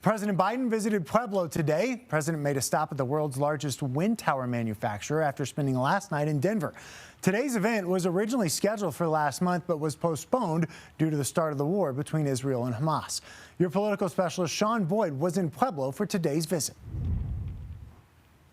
President Biden visited Pueblo today. The president made a stop at the world's largest wind tower manufacturer after spending last night in Denver. Today's event was originally scheduled for last month, but was postponed due to the start of the war between Israel and Hamas. Your political specialist, Sean Boyd, was in Pueblo for today's visit.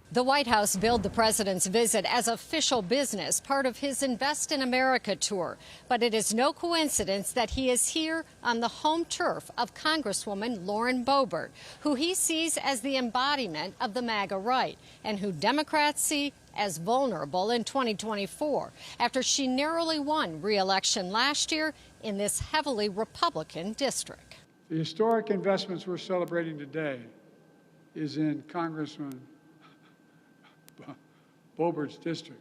The White House billed the president's visit as official business, part of his Invest in America tour. But it is no coincidence that he is here on the home turf of Congresswoman Lauren Boebert, who he sees as the embodiment of the MAGA right and who Democrats see as vulnerable in 2024 after she narrowly won re-election last year in this heavily Republican district. The historic investments we're celebrating today is in Congressman Boebert's district.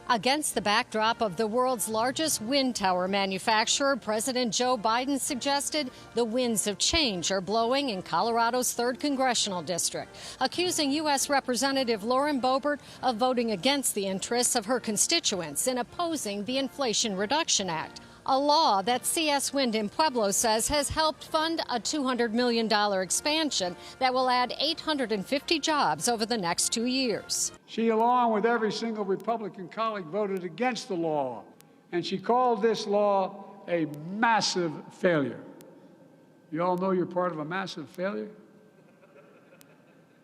Against the backdrop of the world's largest wind tower manufacturer, President Joe Biden suggested the winds of change are blowing in Colorado's 3rd Congressional District, accusing U.S. Representative Lauren Boebert of voting against the interests of her constituents in opposing the Inflation Reduction Act, a law that CS Wind in Pueblo says has helped fund a $200 million expansion that will add 850 jobs over the next 2 years. She, along with every single Republican colleague, voted against the law, and she called this law a massive failure. You all know you're part of a massive failure?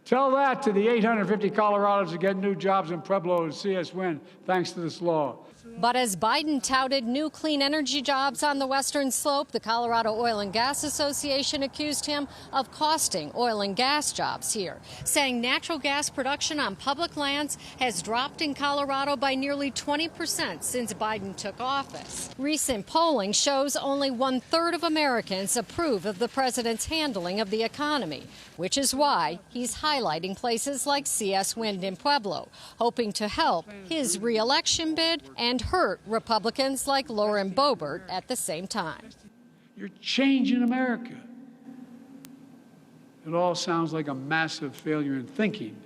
Tell that to the 850 Colorados who get new jobs in Pueblo and CS Wind thanks to this law. But as Biden touted new clean energy jobs on the western slope, the Colorado Oil and Gas Association accused him of costing oil and gas jobs here, saying natural gas production on public lands has dropped in Colorado by nearly 20% since Biden took office. Recent polling shows only 1/3 of Americans approve of the president's handling of the economy, which is why he's highlighting places like CS Wind in Pueblo, hoping to help his re-election bid and hurt Republicans like Lauren Boebert at the same time. You're changing America. It all sounds like a massive failure in thinking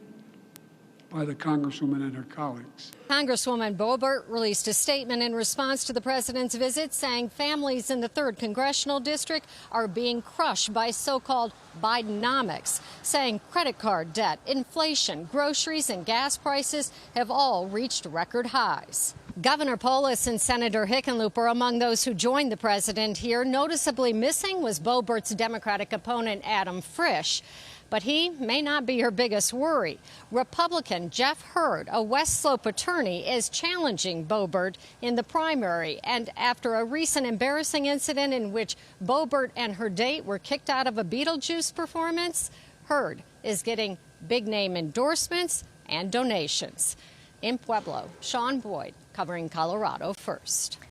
by the Congresswoman and her colleagues. Congresswoman Boebert released a statement in response to the president's visit, saying families in the 3rd Congressional District are being crushed by so-called Bidenomics, saying credit card debt, inflation, groceries, and gas prices have all reached record highs. Governor Polis and Senator Hickenlooper are among those who joined the president here. Noticeably missing was Boebert's Democratic opponent, Adam Frisch. But he may not be her biggest worry. Republican Jeff Hurd, a West Slope attorney, is challenging Boebert in the primary. And after a recent embarrassing incident in which Boebert and her date were kicked out of a Beetlejuice performance, Hurd is getting big-name endorsements and donations. In Pueblo, Sean Boyd, covering Colorado First.